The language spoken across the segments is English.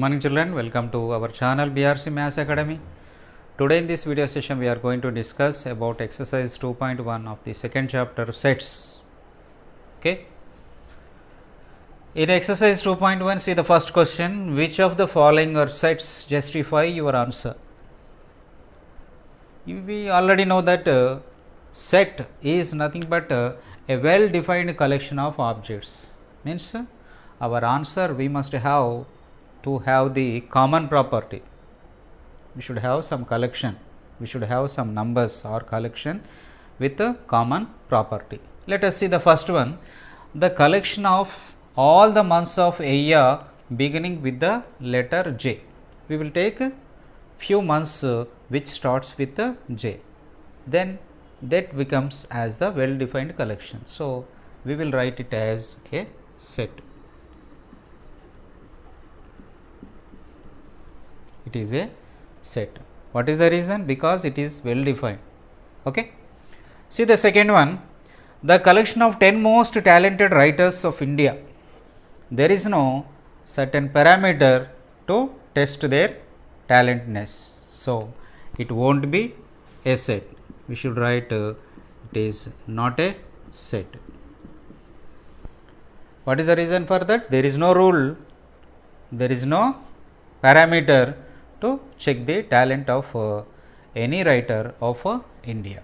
morning children, welcome to our channel BRC Maths Academy. Today in this video session we are going to discuss about exercise 2.1 of the second chapter sets. Okay. In exercise 2.1, see the first question, which of the following are sets justify your answer? We already know that set is nothing but a well defined collection of objects. Means our answer we must have to have the common property. We should have some collection, we should have some numbers or collection with a common property. Let us see the first one, the collection of all the months of a year beginning with the letter J. We will take few months which starts with J, then that becomes as the well defined collection. So, we will write it as a set. It is a set. What is the reason? Because it is well defined. Okay. See the second one, the collection of 10 most talented writers of India. There is no certain parameter to test their talentness. So, it won't be a set. We should write it is not a set. What is the reason for that? There is no rule, there is no parameter to check the talent of any writer of India.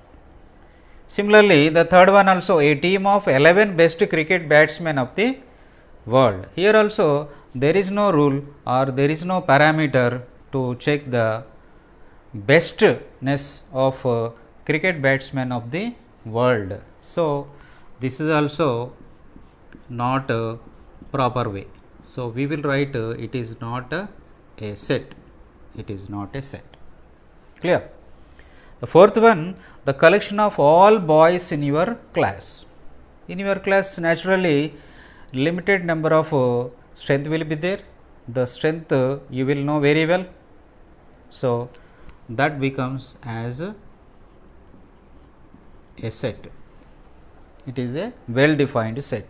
Similarly, the third one also, a team of 11 best cricket batsmen of the world. Here also there is no rule or there is no parameter to check the bestness of cricket batsmen of the world. So, this is also not a proper way. So, we will write it is not a set. It is not a set. Clear? The fourth one, the collection of all boys in your class. In your class, naturally, limited number of strength will be there. The strength you will know very well. So, that becomes as a set. It is a well defined set.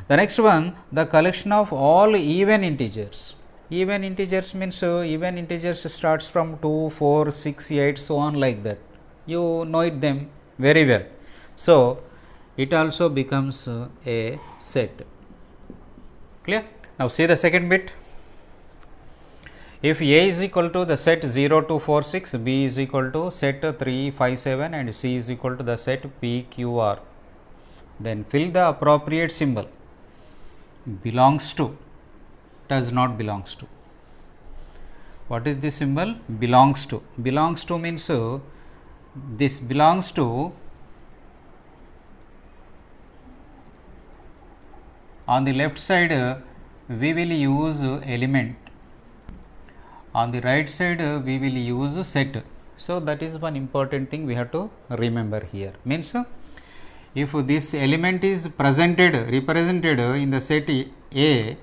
The next one, the collection of all even integers. Even integers means even integers starts from 2, 4, 6, 8, so on like that. You know it them very well. So, it also becomes a set. Clear? Now, see the second bit. If A is equal to the set 0, 2, 4, 6, B is equal to set 3, 5, 7 and C is equal to the set P, Q, R, then fill the appropriate symbol. Belongs to, does not belongs to. What is the symbol? Belongs to. Belongs to means this belongs to, on the left side we will use element, on the right side we will use set. So, that is one important thing we have to remember here. Means if this element is represented in the set A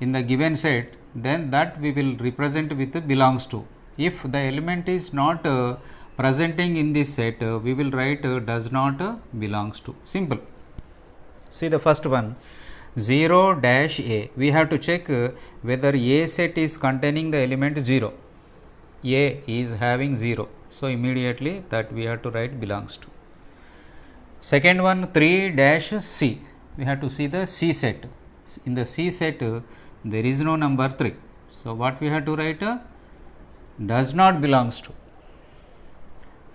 in the given set, then that we will represent with belongs to. If the element is not presenting in this set, we will write does not belongs to. Simple. See the first one, 0 dash A. We have to check whether A set is containing the element 0. A is having 0. So, immediately that we have to write belongs to. Second one, 3 dash C. We have to see the C set. In the C set, there is no number 3. So, what we have to write? Does not belongs to.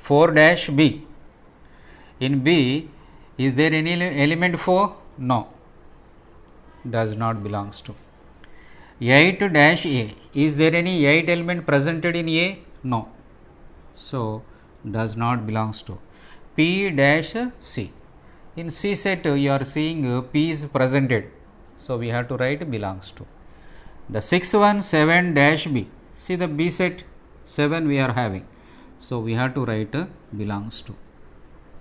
4 dash B. In B, is there any element 4? No. Does not belongs to. 8 dash A. Is there any 8 element presented in A? No. So, does not belongs to. P dash C. In C set, you are seeing P is presented. So, we have to write belongs to. The sixth one, 7 dash B. See the B set 7 we are having. So, we have to write belongs to.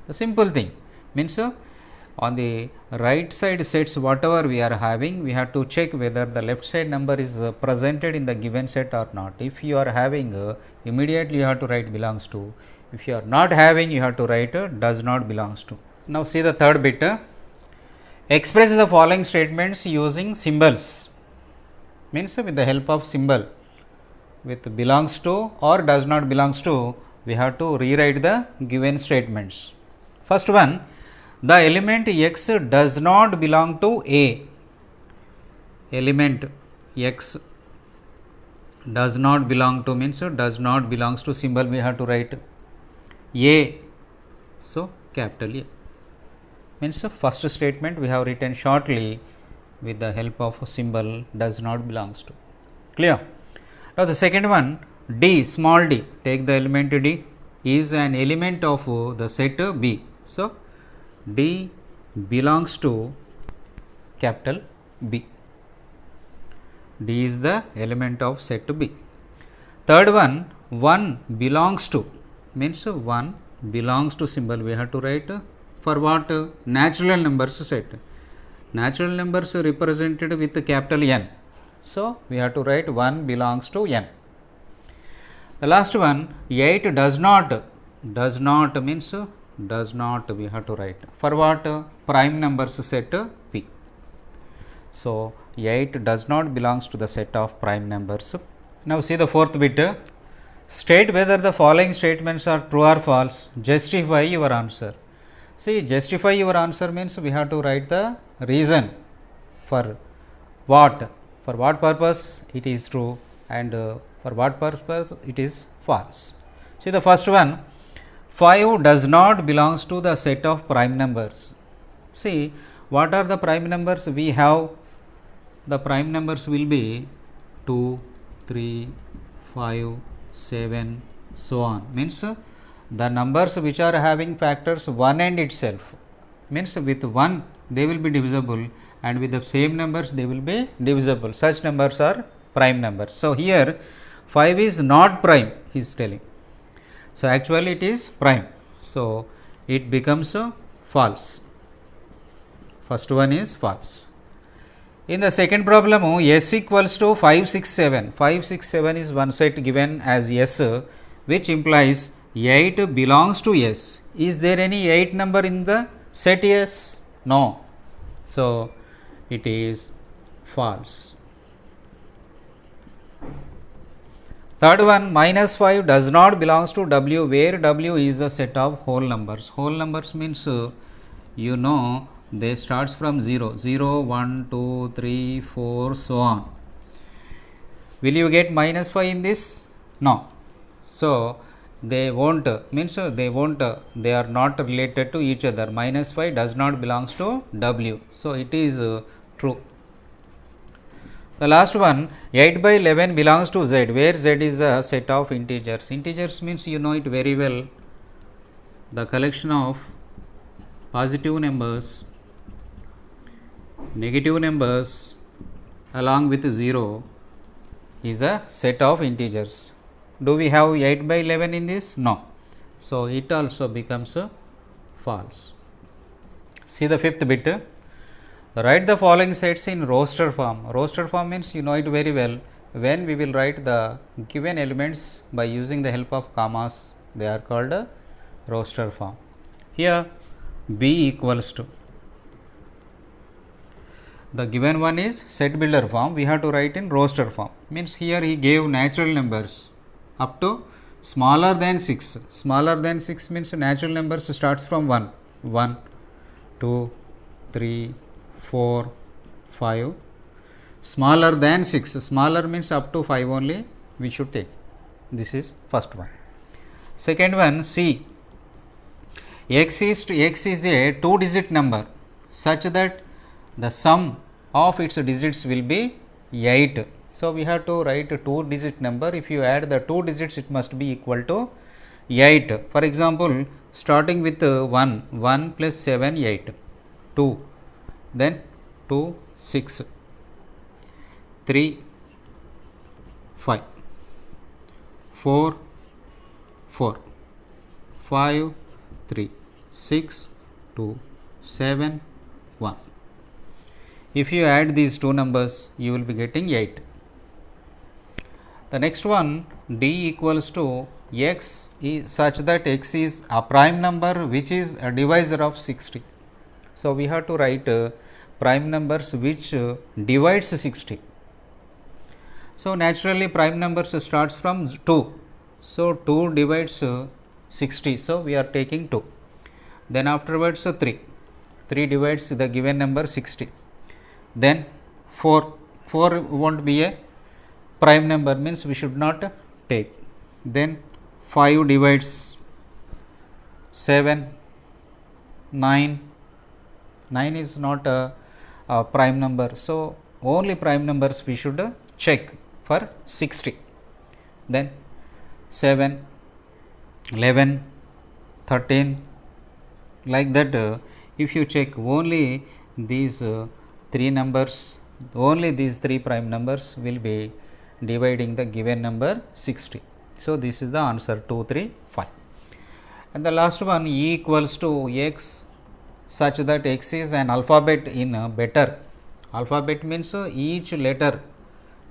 The simple thing means on the right side sets whatever we are having, we have to check whether the left side number is presented in the given set or not. If you are having, immediately you have to write belongs to. If you are not having, you have to write does not belongs to. Now, see the third bit. Express the following statements using symbols. means with the help of symbol with belongs to or does not belongs to, we have to rewrite the given statements. First one, the element x does not belong to A. Element x does not belong to means does not belongs to, symbol we have to write A. So, capital A means the first statement we have written shortly with the help of a symbol does not belongs to. Clear? Now, the second one, D, small d, take the element D, is an element of the set B. So, D belongs to capital B. D is the element of set B. Third one, 1 belongs to means 1 belongs to, symbol we have to write for what? Natural numbers set. Natural numbers represented with capital N. So, we have to write 1 belongs to N. The last one, 8 does not means does not we have to write for what? Prime numbers set P. So, 8 does not belongs to the set of prime numbers. Now, see the fourth bit, state whether the following statements are true or false, justify your answer. See, justify your answer means we have to write the reason for what purpose it is true and for what purpose it is false. See the first one, 5 does not belongs to the set of prime numbers. See, what are the prime numbers we have? The prime numbers will be 2, 3, 5, 7, so on. Means the numbers which are having factors 1 and itself, means with 1 they will be divisible and with the same numbers they will be divisible. Such numbers are prime numbers. So, here 5 is not prime, he is telling. So, actually it is prime. So, it becomes false. First one is false. In the second problem, S equals to 5, 6, 7. 5, 6, 7 is one set given as S, which implies 8 belongs to S. Is there any 8 number in the set S? No. So, it is false. Third one, minus 5 does not belongs to W, where W is a set of whole numbers. Whole numbers means you know they starts from 0, 0, 1, 2, 3, 4, so on. Will you get minus 5 in this? No. So, they won't means they are not related to each other. Minus 5 does not belongs to W. So, it is true. The last one, 8 by 11 belongs to Z, where Z is a set of integers. Integers means you know it very well, the collection of positive numbers, negative numbers along with 0 is a set of integers. Do we have 8 by 11 in this? No. So, it also becomes false. See the fifth bit. Write the following sets in roster form. Roster form means you know it very well. When we will write the given elements by using the help of commas, they are called a roster form. Here B equals to, the given one is set builder form, we have to write in roster form. Means here he gave natural numbers up to smaller than 6. Smaller than 6 means natural numbers starts from 1, 1, 2, 3, 4, 5. Smaller than 6, smaller means up to 5 only we should take. This is first one. Second one, C. X is a 2-digit number such that the sum of its digits will be 8. So, we have to write a 2-digit number. If you add the 2 digits, it must be equal to 8. For example, starting with 1, 1 plus 7, 8, 2, then 2, 6, 3, 5, 4, 4, 5, 3, 6, 2, 7, 1. If you add these two numbers, you will be getting 8. The next one, D equals to X is such that X is a prime number which is a divisor of 60. So, we have to write prime numbers which divides 60. So naturally prime numbers starts from 2. So 2 divides 60. So we are taking 2. Then afterwards 3. 3 divides the given number 60. Then 4. 4 won't be a prime number, means we should not take. Then 5 divides 7. 9. 9 is not a prime number. So only prime numbers we should check for 60. Then 7, 11, 13, like that. If you check only these 3 numbers, only these 3 prime numbers will be dividing the given number 60. So this is the answer 2, 3, 5. And the last one, e equals to x such that x is an alphabet in better. Alphabet means each letter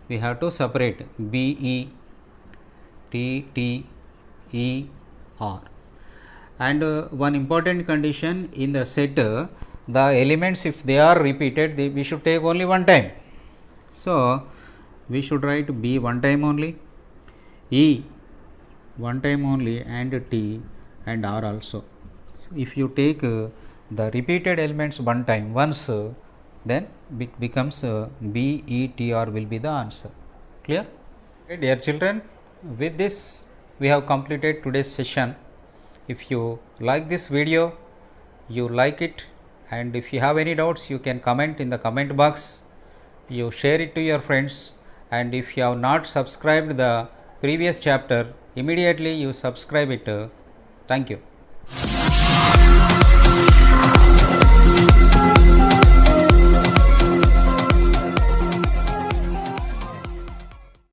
we have to separate, b, e, t, t, e, r. And one important condition in the set, the elements if they are repeated, we should take only one time. So we should write b one time only, e one time only, and t and r also. So if you take the repeated elements one time once, then it becomes b, e, t, r will be the answer. Clear? Okay, dear children, with this we have completed today's session. If you like this video, you like it, and if you have any doubts, you can comment in the comment box. You share it to your friends, and if you have not subscribed the previous chapter, immediately you subscribe it. Thank you.